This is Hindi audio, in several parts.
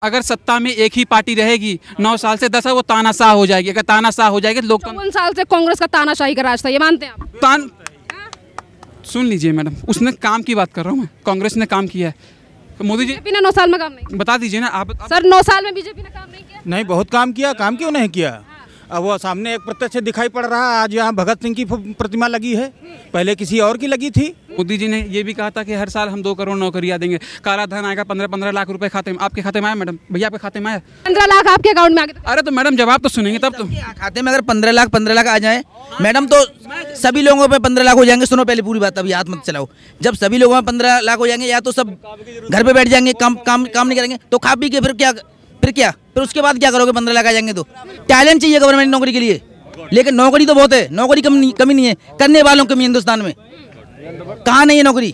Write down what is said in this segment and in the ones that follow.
अगर सत्ता में एक ही पार्टी रहेगी 9 साल से 10 साल वो तानाशाह हो जाएगी। अगर तानाशाह हो जाएगी तो लोग 54 साल से कांग्रेस का तानाशाही का राज था, ये मानते हैं आप? सुन लीजिए मैडम, उसने काम की बात कर रहा हूँ मैं, कांग्रेस ने काम किया है। तो मोदी जी बीजेपी ने 9 साल में काम नहीं किया। बता दीजिए ना आप सर 9 साल में बीजेपी ने काम नहीं किया? नहीं, बहुत काम किया। काम क्यों नहीं किया? अब वो सामने एक प्रत्यक्ष दिखाई पड़ रहा है। आज यहाँ भगत सिंह की प्रतिमा लगी है, पहले किसी और की लगी थी। मोदी जी ने ये भी कहा था कि हर साल हम 2 करोड़ नौकरियां देंगे, काला धन आएगा 15-15 लाख रुपए खाते में। आपके खाते में आया मैडम? भैया आपके खाते में आया? 15 लाख आपके अकाउंट में आ गए? अरे तो मैडम जवाब तो सुनेंगे तब तो। खाते में अगर 15 लाख आ जाए मैडम तो सभी लोगों पे 15 लाख हो जाएंगे। सुनो पहले पूरी बात, अभी हाथ मत चलाओ। जब सभी लोगों में 15 लाख हो जाएंगे या तो सब घर पे बैठ जाएंगे, काम नहीं करेंगे, तो खा पी के फिर उसके बाद क्या करोगे? 15 लाख आ जाएंगे तो टैलेंट चाहिए गवर्नमेंट नौकरी के लिए, लेकिन नौकरी तो बहुत है, नौकरी कमी नहीं है, करने वालों की कमी हिंदुस्तान में। कहाँ नहीं है नौकरी?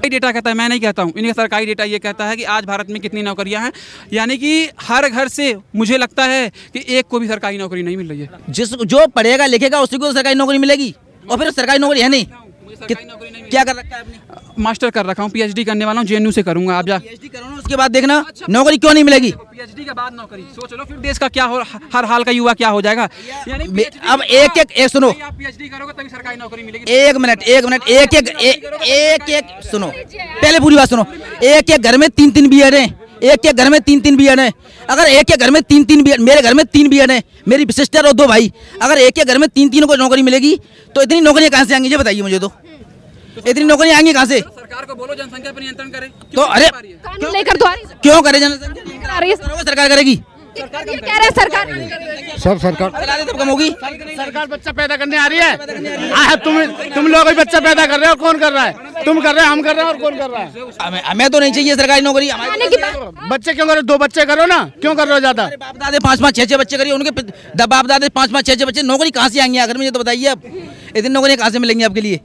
डेटा कहता है, मैं नहीं कहता हूँ, इनका सरकारी डेटा ये कहता है कि आज भारत में कितनी नौकरियां हैं, यानी कि हर घर से मुझे लगता है कि एक को भी सरकारी नौकरी नहीं मिल रही है। जो पढ़ेगा लिखेगा उसी को सरकारी नौकरी मिलेगी, और फिर सरकारी नौकरी है नहीं। क्या कर रखा है आपने? मास्टर कर रखा हूँ, पीएचडी करने वाला हूँ, जेएनयू से करूंगा। आप जा पीएचडी करो ना, उसके बाद देखना नौकरी क्यों नहीं मिलेगी। पीएचडी के बाद नौकरी सोच लो, फिर देश का क्या हो, हर हाल का युवा क्या हो जाएगा। यानी अब एक सुनो, आप पीएचडी करोगे तभी सरकारी नौकरी मिलेगी। एक मिनट एक सुनो, पहले पूरी बात सुनो। एक घर में 3 बीएड है, एक घर में 3 बीएड है। अगर एक घर में 3 बीएड, मेरे घर में 3 बीएड है, मेरी सिस्टर और 2 भाई, अगर एक घर में 3 को नौकरी मिलेगी तो इतनी नौकरियां कहाँ से आएंगी? ये बताइए मुझे, तो इतनी नौकरियां आएंगी कहाँ से? सरकार को बोलो जनसंख्या पर नियंत्रण करे। तो अरे कानून लेकर तो आ रही है। क्यों करे? जनसंख्या सरकार करेगी, ये कह रहे हैं सरकार सब सरकार तब कम होगी। सरकार बच्चा पैदा करने आ रही है। तुम लोग ही बच्चा पैदा कर रहे हो, कौन कर रहा है? तुम कर रहे हो, हम कर रहे हैं, और कौन कर रहा है? हमें तो नहीं चाहिए सरकारी नौकरी। बच्चे क्यों करो? 2 बच्चे करो ना, क्यों कर रहे हो ज्यादा? बाप दादे 5-5 6-6 बच्चे करिए, उनके बाप दादे 5-5 6-6 बच्चे, नौकरी कहाँ से आएंगे आखिर में? ये तो बताइए अब, इतनी नौकरियां कहाँ से मिलेंगी आपके लिए?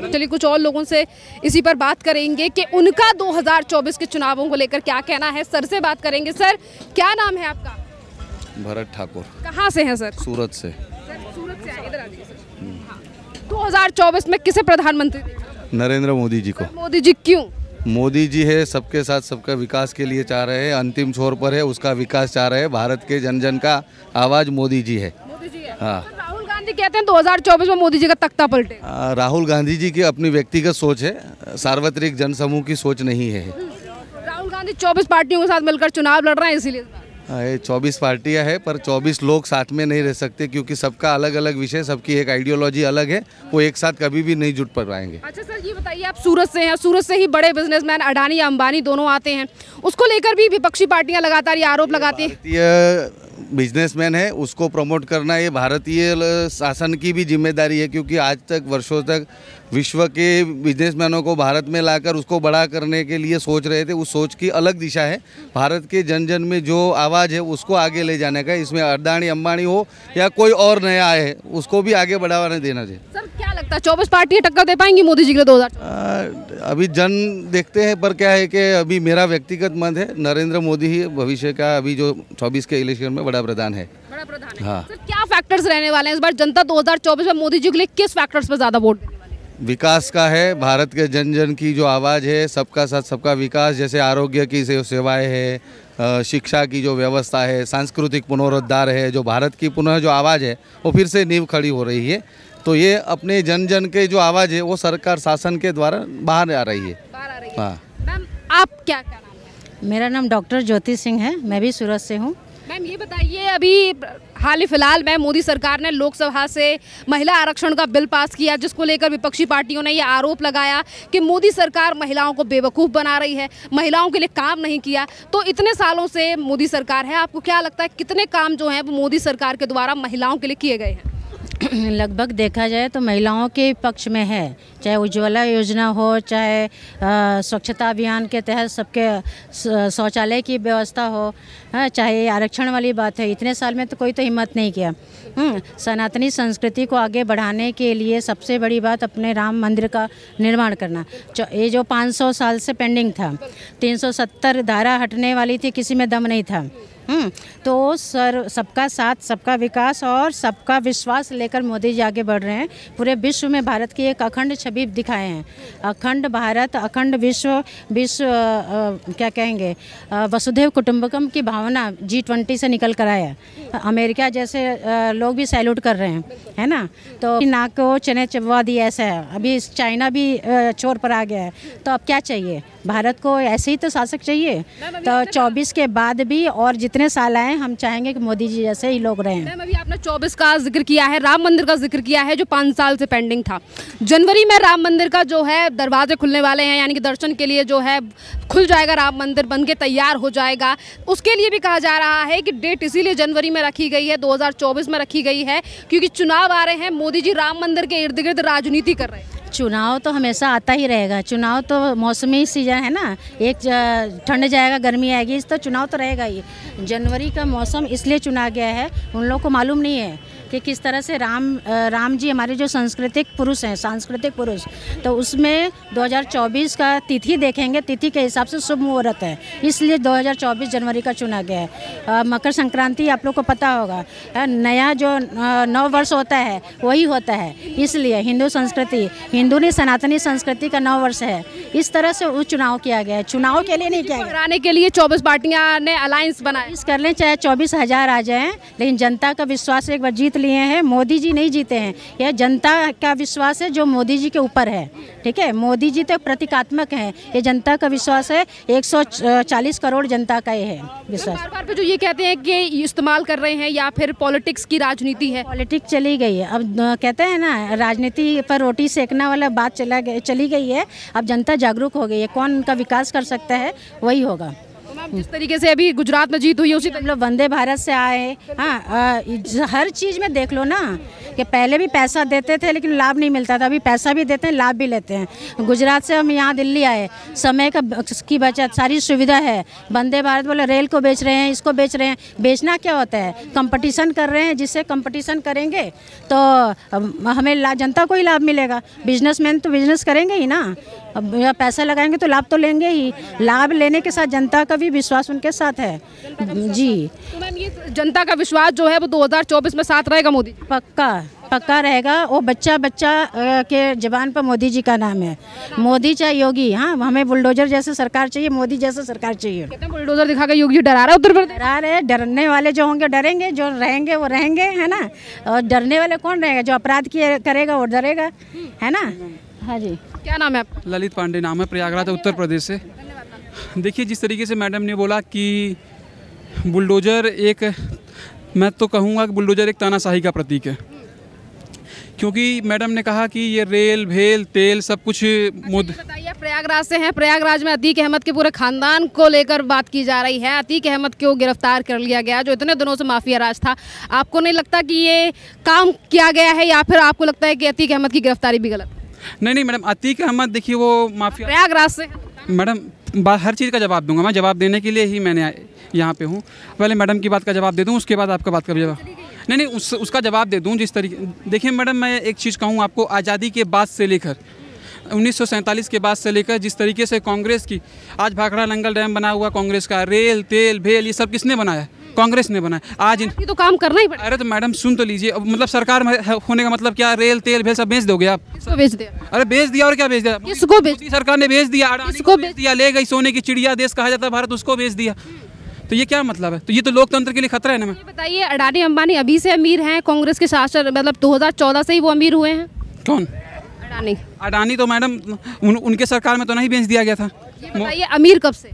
चलिए कुछ और लोगों से इसी पर बात करेंगे कि उनका 2024 के चुनावों को लेकर क्या कहना है। सर से बात करेंगे। सर क्या नाम है आपका? भरत ठाकुर। कहाँ से हैं सर? सूरत से। सूरत से आए, इधर आ जाइए सर। 2024 में किसे प्रधानमंत्री देखें? नरेंद्र मोदी जी को। मोदी जी क्यों? मोदी जी है सबके साथ सबका विकास के लिए चाह रहे हैं, अंतिम छोर पर है, उसका विकास चाह रहे हैं। भारत के जन जन का आवाज मोदी जी है। मोदी जी है। हाँ। राहुल गांधी कहते हैं 2024 में मोदी जी का तख्ता पलटे। राहुल गांधी जी की अपनी व्यक्तिगत सोच है, सार्वत्रिक जनसमूह की सोच नहीं है। राहुल गांधी 24 पार्टियों के साथ मिलकर चुनाव लड़ रहे हैं, इसीलिए 24 पार्टियां हैं, पर 24 लोग साथ में नहीं रह सकते, क्योंकि सबका अलग अलग विषय, सबकी एक आइडियोलॉजी अलग है, वो एक साथ कभी भी नहीं जुट पाएंगे। अच्छा सर, ये बताइए, आप सूरत से हैं, सूरत से ही बड़े बिजनेसमैन अडानी अंबानी दोनों आते हैं, उसको लेकर भी विपक्षी पार्टियां लगातार ये आरोप लगाती हैं। भारतीय बिजनेसमैन है, उसको प्रमोट करना ये भारतीय शासन की भी जिम्मेदारी है, क्योंकि आज तक वर्षों तक विश्व के बिजनेसमैनों को भारत में लाकर उसको बड़ा करने के लिए सोच रहे थे। उस सोच की अलग दिशा है। भारत के जन जन में जो आवाज़ है उसको आगे ले जाने का, इसमें अडानी अंबानी हो या कोई और नया आए, उसको भी आगे बढ़ावा नहीं देना चाहिए। सर क्या लगता है 24 पार्टियां टक्कर दे पाएंगी मोदी जी के 2000? अभी जन देखते हैं, पर क्या है कि अभी मेरा व्यक्तिगत मत है नरेंद्र मोदी ही भविष्य का, अभी जो 24 के इलेक्शन में बड़ा प्रधान है। बड़ा प्रधान है। हाँ। सर क्या फैक्टर्स रहने वाले हैं इस बार? जनता 2024 में मोदी जी के लिए किस फैक्टर्स पर ज्यादा वोट देने वाली है? विकास का है, भारत के जन जन की जो आवाज़ है, सबका साथ सबका विकास, जैसे आरोग्य की सेवाएं है, शिक्षा की जो व्यवस्था है, सांस्कृतिक पुनरुद्धार है, जो भारत की पुनः जो आवाज़ है वो फिर से नींव खड़ी हो रही है। तो ये अपने जन जन के जो आवाज़ है वो सरकार शासन के द्वारा बाहर आ रही है। हाँ मैम, आप क्या नाम है? मेरा नाम डॉक्टर ज्योति सिंह है, मैं भी सूरत से हूँ। मैम ये बताइए, अभी हाल ही फिलहाल में मोदी सरकार ने लोकसभा से महिला आरक्षण का बिल पास किया, जिसको लेकर विपक्षी पार्टियों ने ये आरोप लगाया कि मोदी सरकार महिलाओं को बेवकूफ़ बना रही है, महिलाओं के लिए काम नहीं किया। तो इतने सालों से मोदी सरकार है, आपको क्या लगता है कितने काम जो हैं वो मोदी सरकार के द्वारा महिलाओं के लिए किए गए हैं? लगभग देखा जाए तो महिलाओं के पक्ष में है, चाहे उज्ज्वला योजना हो, चाहे स्वच्छता अभियान के तहत सबके शौचालय की व्यवस्था हो, चाहे आरक्षण वाली बात है। इतने साल में तो कोई तो हिम्मत नहीं किया। सनातनी संस्कृति को आगे बढ़ाने के लिए सबसे बड़ी बात अपने राम मंदिर का निर्माण करना। ये जो 500 साल से पेंडिंग था, 370 धारा हटने वाली थी, किसी में दम नहीं था। तो सबका साथ, सबका विकास और सबका विश्वास लेकर मोदी जी आगे बढ़ रहे हैं। पूरे विश्व में भारत की एक अखंड छवि दिखाए हैं। अखंड भारत, अखंड विश्व, क्या कहेंगे, वसुधैव कुटुंबकम की भावना G20 से निकल कर आया। अमेरिका जैसे लोग भी सैल्यूट कर रहे हैं, है ना। तो नाक को चने चबवा दिया ऐसा है। अभी चाइना भी छोर पर आ गया है। तो अब क्या चाहिए भारत को? ऐसे ही तो शासक चाहिए। तो 24 के बाद भी और जितने साल आए हम चाहेंगे कि मोदी जी जैसे ही लोग रहें। मैम, अभी आपने 24 का जिक्र किया है, राम मंदिर का जिक्र किया है जो 5 साल से पेंडिंग था। जनवरी में राम मंदिर का जो है दरवाजे खुलने वाले हैं, यानी कि दर्शन के लिए जो है खुल जाएगा, राम मंदिर बन के तैयार हो जाएगा। उसके लिए भी कहा जा रहा है कि डेट इसीलिए जनवरी में रखी गई है, 2024 में रखी गई है, क्योंकि चुनाव आ रहे हैं। मोदी जी राम मंदिर के इर्द गिर्द राजनीति कर रहे हैं। चुनाव तो हमेशा आता ही रहेगा। चुनाव तो मौसमी सीजन है ना, एक ठंड जाएगा गर्मी आएगी, इस तो चुनाव तो रहेगा ही। जनवरी का मौसम इसलिए चुना गया है, उन लोगों को मालूम नहीं है कि किस तरह से राम जी हमारे जो सांस्कृतिक पुरुष हैं, सांस्कृतिक पुरुष, तो उसमें 2024 का तिथि देखेंगे, तिथि के हिसाब से शुभ मुहूर्त है, इसलिए 2024 जनवरी का चुना गया है। मकर संक्रांति आप लोग को पता होगा, नया जो नव वर्ष होता है वही होता है, इसलिए हिंदू संस्कृति, हिंदू ने सनातनी संस्कृति का नव वर्ष है। इस तरह से वो चुनाव किया गया है, चुनाव के लिए नहीं किया गया। हराने के लिए 24 पार्टियां ने अलायंस बनाया। कर लें चाहे 24,000 आ जाएं, लेकिन जनता का विश्वास एक बार जीत लिए हैं। मोदी जी नहीं जीते हैं, यह जनता का विश्वास है जो मोदी जी के ऊपर है। ठीक है, मोदी जी तो प्रतीकात्मक हैं, ये जनता का विश्वास है। 140 करोड़ जनता का ये है विश्वास। बार-बार पे जो ये कहते हैं कि इस्तेमाल कर रहे हैं या फिर पॉलिटिक्स की राजनीति है। पॉलिटिक्स चली गई है, अब कहते हैं ना राजनीति पर रोटी सेकना वाला बात चली गई है। अब जनता जागरूक हो गई है, कौन उनका विकास कर सकता है वही होगा। जिस तरीके से अभी गुजरात में जीत हुई है उसी हम लोग वंदे भारत से आए। हाँ, हर चीज़ में देख लो ना कि पहले भी पैसा देते थे लेकिन लाभ नहीं मिलता था, अभी पैसा भी देते हैं, लाभ भी लेते हैं। गुजरात से हम यहाँ दिल्ली आए, समय की बचत, सारी सुविधा है। वंदे भारत बोले रेल को बेच रहे हैं, इसको बेच रहे हैं। बेचना क्या होता है? कंपटीशन कर रहे हैं, जिससे कंपटीशन करेंगे तो हमें जनता को ही लाभ मिलेगा। बिजनेसमैन तो बिजनेस करेंगे ही ना, अब पैसा लगाएंगे तो लाभ तो लेंगे ही। लाभ लेने के साथ जनता का भी विश्वास उनके साथ है जी। तो मैम, ये जनता का विश्वास जो है वो 2024 में साथ रहेगा मोदी? पक्का रहेगा। वो बच्चा के जबान पर मोदी जी का नाम है। मोदी चाहे योगी, हाँ हमें बुलडोजर जैसे सरकार चाहिए, मोदी जैसे सरकार चाहिए। बुलडोजर दिखा कर योगी डरा रहा है उत्तर प्रदेश? डरा रहे, डरने वाले जो होंगे डरेंगे, जो रहेंगे वो रहेंगे, है ना। और डरने वाले कौन रहेगा? जो अपराध करेगा वो डरेगा, है ना। हाँ जी। क्या नाम है आपका? ललित पांडे नाम है, प्रयागराज उत्तर प्रदेश से। देखिए, जिस तरीके से मैडम ने बोला कि बुलडोजर एक, मैं तो कहूँगा कि बुलडोजर एक तानाशाही का प्रतीक है, क्योंकि मैडम ने कहा कि ये रेल भेल तेल सब कुछ बताइए, प्रयागराज से हैं। प्रयागराज में अतीक अहमद के पूरे खानदान को लेकर बात की जा रही है। अतीक अहमद को गिरफ्तार कर लिया गया जो इतने दिनों से माफिया राज था। आपको नहीं लगता कि ये काम किया गया है, या फिर आपको लगता है कि अतीक अहमद की गिरफ्तारी भी गलत? नहीं मैडम, अतीक अहमद देखिए वो माफिया। प्रयागराज से मैडम हर चीज़ का जवाब दूंगा, मैं जवाब देने के लिए ही मैंने यहाँ पे हूँ। पहले मैडम की बात का जवाब दे दूँ, उसके बाद आपका बात का जवाब। नहीं उसका जवाब दे दूँ जिस तरीके। देखिए मैडम, मैं एक चीज़ कहूँ आपको, आज़ादी के बाद से लेकर 1947 के बाद से लेकर जिस तरीके से कांग्रेस की आज भाखड़ा नंगल डैम बना हुआ, कांग्रेस का रेल तेल भेल ये सब किसने बनाया? कांग्रेस ने बनाया। आज ये तो काम करना ही पड़ेगा। अरे तो मैडम सुन तो लीजिए, मतलब सरकार होने का मतलब क्या? रेल तेल भेल सब बेच दोगे आप? किसको बेच दिया? अरे बेच दिया, और क्या बेच दिया? किसको बेच? सरकार ने बेच दिया, किसको बेच दिया? ले गई, सोने की चिड़िया देश कहा जाता है भारत, उसको बेच दिया। तो ये क्या मतलब है? तो ये तो लोकतंत्र के लिए खतरा है ना। ये बताइए, अडानी अंबानी अभी से अमीर हैं? कांग्रेस के शासन मतलब 2014 से ही वो अमीर हुए हैं? कौन? अडानी तो मैडम उनके सरकार में तो नहीं बेच दिया गया था। ये बताइए, अमीर कब से?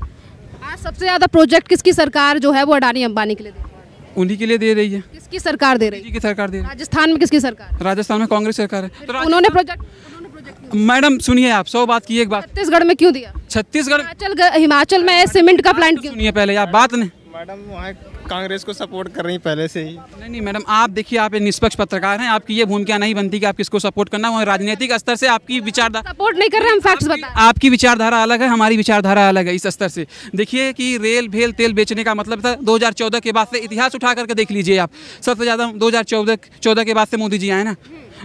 आज सबसे ज्यादा प्रोजेक्ट किसकी सरकार जो है वो अडानी अंबानी के लिए दे रही है? उन्हीं के लिए दे रही है। किसकी सरकार दे रही है? की सरकार दे रही है। राजस्थान में किसकी सरकार? राजस्थान में कांग्रेस सरकार है। तो उन्होंने प्रोजेक्ट मैडम सुनिए, आप 100 बात की एक बात। छत्तीसगढ़ में क्यों दिया? छत्तीसगढ़ हिमाचल में सीमेंट का प्लांट क्यों? सुनिए पहले आप बात नहीं। मैडम वहाँ कांग्रेस को सपोर्ट कर रही पहले से ही। नहीं मैडम, आप देखिए, आप एक निष्पक्ष पत्रकार हैं, आपकी ये भूमिका नहीं बनती कि आप किसको सपोर्ट करना। वो राजनीतिक स्तर से आपकी विचारधारा सपोर्ट नहीं कर रहे, हम फैक्ट्स बता। आपकी विचारधारा अलग है, हमारी विचारधारा अलग है। इस स्तर से देखिए कि रेल भेल तेल बेचने का मतलब था 2014 के बाद से। इतिहास उठा करके देख लीजिए आप, सबसे ज़्यादा 2014 के बाद से मोदी जी आए ना।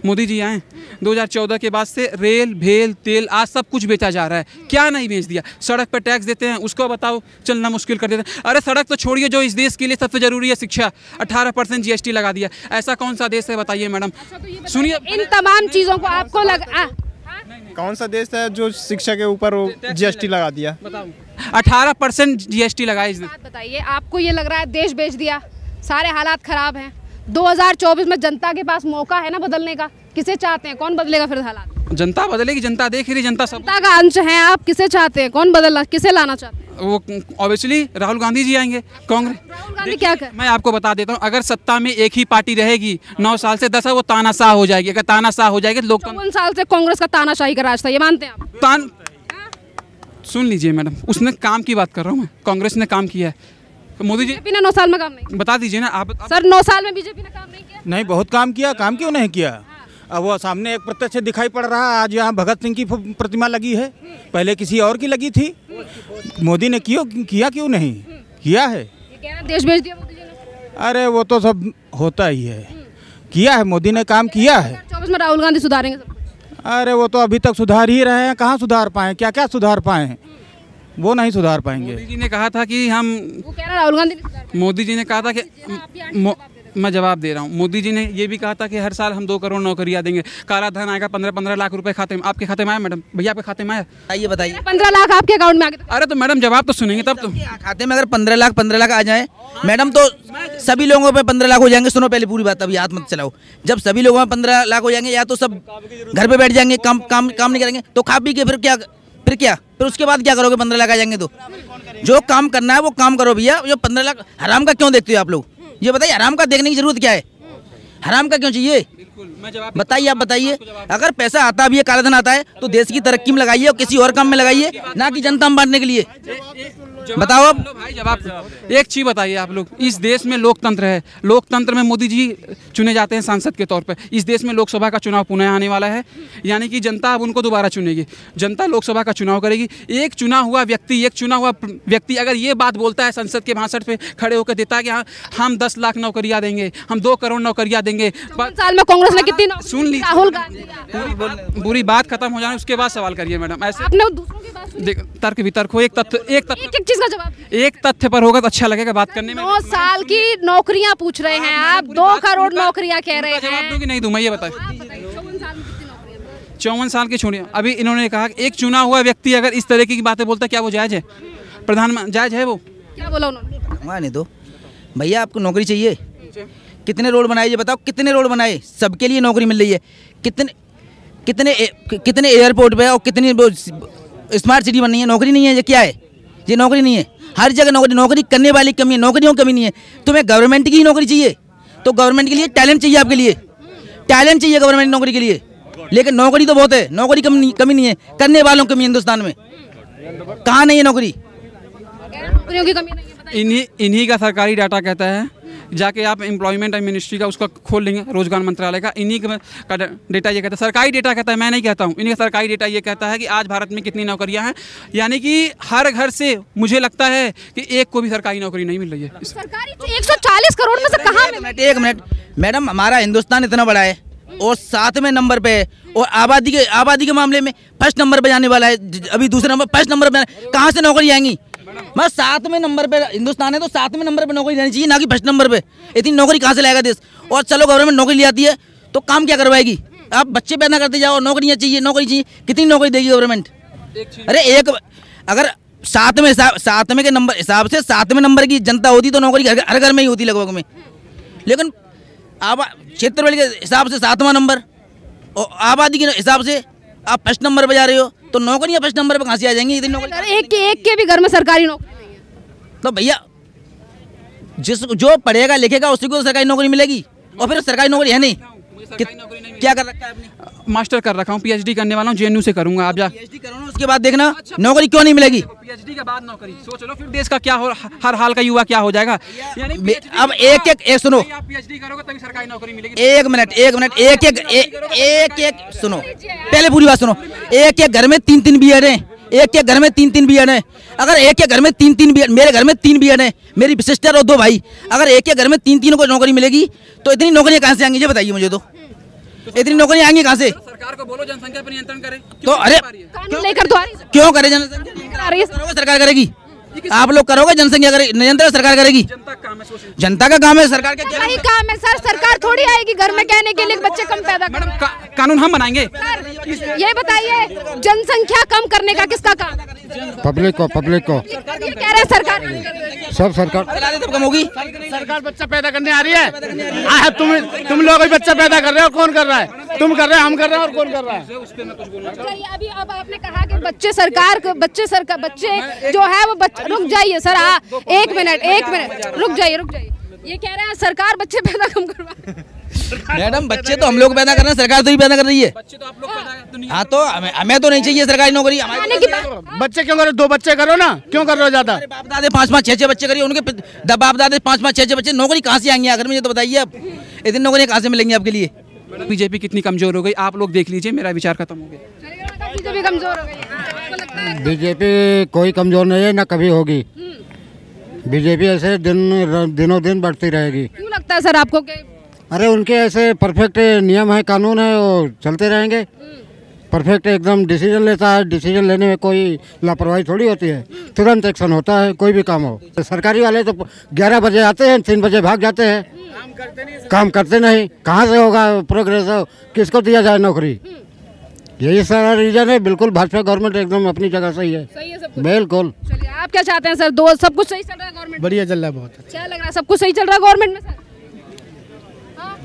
मोदी जी आए 2014 के बाद से रेल भेल तेल आज सब कुछ बेचा जा रहा है, क्या नहीं बेच दिया। सड़क पर टैक्स देते हैं, उसको बताओ चलना मुश्किल कर देते हैं। अरे सड़क तो छोड़िए, जो इस देश के लिए सबसे ज़रूरी है शिक्षा, 18% GST लगा दिया। ऐसा कौन सा देश है बताइए मैडम। सुनिए, इन तमाम चीज़ों को आपको कौन सा देश है जो शिक्षा के ऊपर GST लगा दिया? बताओ, 18% GST लगाया इस बात बताइए, आपको ये लग रहा है देश बेच दिया, सारे हालात खराब हैं। 2024 में जनता के पास मौका है ना बदलने का, किसे चाहते हैं, कौन बदलेगा फिर हालात? जनता बदलेगी, जनता देख रही, जनता सब जनता का अंश है आप, किसे चाहते हैं, कौन बदलना, किसे लाना चाहते हैं? वो ऑब्वियसली राहुल गांधी जी आएंगे, कांग्रेस। राहुल गांधी क्या कर? मैं आपको बता देता हूँ, अगर सत्ता में एक ही पार्टी रहेगी 9 साल से 10 है, वो तानाशाह हो जाएगी। अगर तानाशाह हो जाएगी तो लोकतंत्र। 54 साल से कांग्रेस का तानाशाही का राज था, ये मानते हैं आप? सुन लीजिए मैडम, उसने काम की बात कर रहा हूँ मैं, कांग्रेस ने काम किया है। मोदी जी बीजेपी ने 9 साल में काम नहीं, बता दीजिए ना आप। सर 9 साल में बीजेपी ने काम नहीं किया? नहीं, बहुत काम किया, काम क्यों नहीं किया। अब वो सामने एक प्रत्यक्ष दिखाई पड़ रहा है, आज यहाँ भगत सिंह की प्रतिमा लगी है, पहले किसी और की लगी थी। मोदी ने किया क्यों नहीं किया है? ये कह रहे हैं देश बेच दिया मोदी जी ने। अरे वो तो सब होता ही है, किया है, मोदी ने काम किया है। 2024 में राहुल गांधी सुधारेंगे सब कुछ? अरे वो तो अभी तक सुधार ही रहे हैं, कहाँ सुधार पाए, क्या क्या सुधार पाए हैं, वो नहीं सुधार पाएंगे। मोदी जी ने कहा था कि हम, वो कह रहा राहुल गांधी ने, मोदी जी ने कहा था कि मैं जवाब दे रहा हूँ, मोदी जी ने ये भी कहा था कि हर साल हम 2 करोड़ नौकरियाँ देंगे, काला धन आएगा 15-15 लाख रुपए खाते में। आपके खाते में आया मैडम? भैया आपके खाते में आया? बताइए 15 लाख आपके अकाउंट में आ गए? अरे तो मैडम जवाब तो सुनेंगे तब तो। खाते में अगर 15 लाख आ जाए मैडम, तो सभी लोगों पे 15 लाख हो जाएंगे। सुनो पहले पूरी बात, अभी हाथ मत चलाओ। जब सभी लोगों में 15 लाख हो जाएंगे, या तो सब घर पे बैठ जाएंगे, काम नहीं करेंगे, तो खा पी के फिर उसके बाद क्या करोगे? 15 लाख आ जाएंगे तो जो काम करना है वो काम करो भैया। जो 15 लाख हराम का क्यों देखते हो आप लोग? ये बताइए, हराम का देखने की जरूरत क्या है? हराम का क्यों चाहिए? बताइए, आप बताइए। अगर पैसा आता भी है, काला धन आता है, तो देश की तरक्की में लगाइए और किसी और काम में लगाइए, ना कि जनता में बांटने के लिए। बताओ अब भाई, जवाब। एक चीज बताइए आप लोग, इस देश में लोकतंत्र है, लोकतंत्र में मोदी जी चुने जाते हैं सांसद के तौर पर। इस देश में लोकसभा का चुनाव पुनः आने वाला है, यानी कि जनता अब उनको दोबारा चुनेगी, जनता लोकसभा का चुनाव करेगी। एक चुना हुआ व्यक्ति अगर ये बात बोलता है संसद के 62 पे खड़े होकर देता है कि हाँ हम 10 लाख नौकरियाँ देंगे, हम 2 करोड़ नौकरियाँ देंगे। 5 साल में कांग्रेस ने कितनी? सुन लीजिए, राहुल गांधी पूरी बात खत्म हो जाए उसके बाद सवाल करिए मैडम। ऐसे आपने दूसरों की बात सुनी? तर्क वितर्क हो, एक चीज का जवाब, एक तथ्य पर होगा तो अच्छा लगेगा बात करने में। 9 साल की नौकरियां पूछ रहे हैं आप, 2 करोड़ नौकरियां कह रहे हैं। जवाब दूं कि नहीं दूं, मैं ये बताइए। 54 साल की छोड़िए, अभी इन्होंने कहा कि एक चुना हुआ व्यक्ति अगर इस तरह की बातें बोलता है, क्या वो जायज है? प्रधानमंत्री जायज है वो? क्या बोला उन्होंने? नहीं तो भैया आपको नौकरी चाहिए, कितने रोड बनाए ये बताओ, कितने रोड बनाए? सबके लिए नौकरी मिल रही है। कितने एयरपोर्ट पे और कितनी स्मार्ट सिटी बननी है? नौकरी नहीं है, ये क्या है? ये नौकरी नहीं है। हर जगह नौकरी करने वाली कमी है, नौकरियों की कमी नहीं है। तुम्हें गवर्नमेंट की ही नौकरी चाहिए, तो गवर्नमेंट के लिए टैलेंट चाहिए, आपके लिए टैलेंट चाहिए गवर्नमेंट नौकरी के लिए। लेकिन नौकरी तो बहुत है, नौकरी कमी नहीं है, करने वालों की कमी हिंदुस्तान में कहाँ नहीं है नौकरी? नौकरियों की कमी नहीं है। इन्हीं का सरकारी डाटा कहता है, जाके आप एम्प्लॉयमेंट एंड मिनिस्ट्री का उसका खोल लेंगे, रोजगार मंत्रालय का, इन्हीं का डेटा ये कहता है, सरकारी डेटा कहता है, मैं नहीं कहता हूँ। इन्हीं का सरकारी डेटा ये कहता है कि आज भारत में कितनी नौकरियां हैं, यानी कि हर घर से मुझे लगता है कि एक को भी सरकारी नौकरी नहीं मिल रही है। सरकारी 140 करोड़ में से कहाँ? एक मिनट मैडम, हमारा हिंदुस्तान इतना बड़ा है और 7वें नंबर पे है, और आबादी के मामले में फर्स्ट नंबर पे जाने वाला है। अभी दूसरे नंबर, फर्स्ट नंबर पे कहाँ से नौकरी आएंगी? मैं 7वें नंबर पे हिंदुस्तान है, तो 7वें नंबर पे नौकरी रहनी चाहिए, ना कि फर्स्ट नंबर पे। इतनी नौकरी कहाँ से लाएगा देश? और चलो गवर्नमेंट नौकरी ले आती है तो काम क्या करवाएगी? आप बच्चे पैदा करते जाओ, नौकरियाँ चाहिए, कितनी नौकरी देगी गवर्नमेंट? अरे एक अगर 7वें के नंबर हिसाब से 7वें नंबर की जनता होती तो नौकरी हर घर में ही होती लगभग में। लेकिन क्षेत्रफल के हिसाब से 7वां नंबर और आबादी के हिसाब से आप फर्स्ट नंबर पे जा रहे हो, तो नौकरियां फर्स्ट नंबर पे कहाँ से आ जाएंगी? इतनी नौकरी एक के भी घर में सरकारी नौकरी नहीं है। तो भैया जो पढ़ेगा लिखेगा उसी को सरकारी नौकरी मिलेगी, और फिर सरकारी नौकरी है नहीं। क्या कर रखा है आपने? मास्टर कर रखा हूँ, PhD करने वाला हूँ, JNU से करूँगा। आप जा PhD करो, उसके बाद देखना नौकरी क्यों नहीं मिलेगी। PhD के बाद नौकरी सोच लो, फिर देश का क्या हो, हर हाल का युवा क्या हो जाएगा। यानी अब एक सुनो, आप PhD करोगे तभी सरकारी नौकरी मिलेगी। एक मिनट एक सुनो, पहले पूरी बात सुनो। एक घर में 3-3 बीएड है, एक घर में 3-3 बीएड है। अगर एक घर में 3-3 बीएड, मेरे घर में 3 बीएड है, मेरी सिस्टर और 2 भाई, अगर एक घर में 3-3 को नौकरी मिलेगी तो इतनी नौकरियां कहाँ से आएंगी? ये बताइए मुझे। तो इतनी नौकरियां आएंगी कहाँ से? सरकार को बोलो जनसंख्या पर नियंत्रण करे। तो अरे कानून लेकर तो आ रही है। क्यों करे? जनसंख्या आ रही है। करोगे सरकार करेगी, आप लोग करोगे, जनसंख्या करेगी, नियंत्रण सरकार करेगी। जनता का काम है, सोचिए। जनता का काम है, सरकार का क्या? वही काम है सर, सरकार थोड़ी आएगी घर में कहने के लिए कि बच्चे कम पैदा करो। मैडम कानून हम बनाएंगे। सर ये बताइए जनसंख्या कम करने का किसका काम? पब्लिक को ये कह रहे हैं सरकार। सब सरकार तब कम होगी। सरकार बच्चा पैदा करने आ रही है। तुम लोग ही बच्चा पैदा कर रहे हो और कौन कर रहा है? तुम कर रहे हो, हम कर रहे हैं और कौन कर रहा है? अभी अब आपने कहा कि बच्चे जो है वो रुक जाइए सर, एक मिनट रुक जाइए। ये कह रहे हैं सरकार बच्चे पैदा कम करवा। मैडम बच्चे तो हम लोग पैदा कर रहे हैं, सरकार तो ही पैदा कर रही है। बच्चे तो आप लोग पैदा करते। हाँ तो हमें तो नहीं चाहिए सरकारी नौकरी। बच्चे क्यों करो? 2 बच्चे करो ना, क्यों कर रहे हो ज्यादा? बाप दादे 5-5 6-6 बच्चे करिए, उनके बाप दादे 5-5 6-6 बच्चे, नौकरी कहाँ से आएंगी आखिर में? ये तो बताइए आप, इतनी नौकरियाँ कहाँ से मिलेंगी आपके लिए? बीजेपी कितनी कमजोर हो गई आप लोग देख लीजिए, मेरा विचार खत्म हो गया। बीजेपी कमजोर हो गई। बीजेपी कोई कमजोर नहीं है, ना कभी होगी। बीजेपी ऐसे दिनों दिन बढ़ती रहेगी। क्यों लगता है सर आपको कि? अरे उनके ऐसे परफेक्ट नियम है, कानून है, वो चलते रहेंगे। परफेक्ट एकदम डिसीजन लेता है, डिसीजन लेने में कोई लापरवाही थोड़ी होती है, तुरंत एक्शन होता है, कोई भी काम हो। सरकारी वाले तो 11 बजे आते हैं, 3 बजे भाग जाते हैं, काम करते नहीं। कहाँ से होगा प्रोग्रेस? किसको दिया जाए नौकरी? यही सारा रीजन है। बिल्कुल भाजपा गवर्नमेंट एकदम अपनी जगह सही है, बिल्कुल। चलिए आप क्या चाहते हैं सर? सब कुछ सही चल रहा है गवर्नमेंट? बढ़िया चल रहा है, बहुत क्या लग रहा है? सब कुछ सही चल रहा है गवर्नमेंट में सर? हाँ?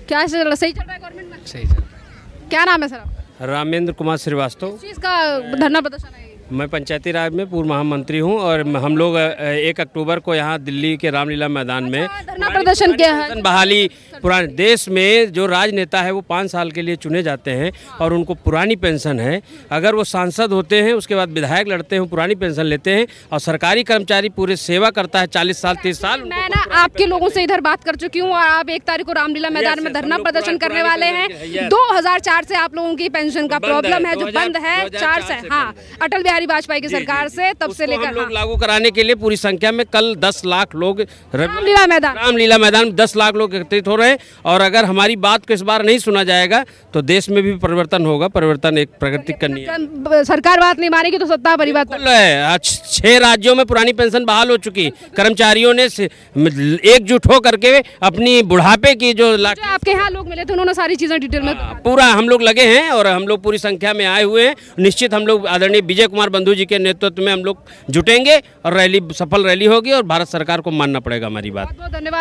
क्या सही चल रहा है गवर्नमेंट में? सही चल रहा है। क्या नाम है सर आपका? रामेंद्र कुमार श्रीवास्तव। किस चीज़ का धरना प्रदर्शन है? मैं पंचायती राज में पूर्व महामंत्री हूं और हम लोग 1 अक्टूबर को यहां दिल्ली के रामलीला मैदान में धरना प्रदर्शन किया है। बहाली पुराने देश में जो राजनेता है वो 5 साल के लिए चुने जाते हैं और उनको पुरानी पेंशन है। अगर वो सांसद होते हैं उसके बाद विधायक लड़ते हैं, पुरानी पेंशन लेते हैं और सरकारी कर्मचारी पूरे सेवा करता है 40 साल 30 साल। मैं ना आपके लोगों से इधर बात कर चुकी हूँ और आप 1 तारीख को रामलीला मैदान में धरना प्रदर्शन करने वाले हैं। 2004 से आप लोगों की पेंशन का प्रॉब्लम है जो बंद है 4 से। हाँ, अटल बिहारी वाजपेयी की सरकार से तब से लेकर लोग लागू कराने के लिए पूरी संख्या में कल 10 लाख लोग रामलीला मैदान में 10 लाख लोग एकत्रित हो रहे हैं। और अगर हमारी बात को इस बार नहीं सुना जाएगा तो देश में भी परिवर्तन होगा। परिवर्तन एक प्रगति करनी है। सरकार बात नहीं मानेगी तो सत्ता परिवर्तन है। 6 राज्यों में पुरानी पेंशन बहाल हो चुकी। कर्मचारियों ने एकजुट हो करके अपनी बुढ़ापे की जो आपके यहाँ लोग मिले थे उन्होंने सारी चीजें डिटेल में पूरा हम लोग लगे हैं और हम लोग पूरी संख्या में आए हुए हैं। निश्चित हम लोग आदरणीय विजय कुमार बंधु जी के नेतृत्व में हम लोग जुटेंगे और रैली सफल रैली होगी और भारत सरकार को मानना पड़ेगा हमारी बात। बहुत धन्यवाद।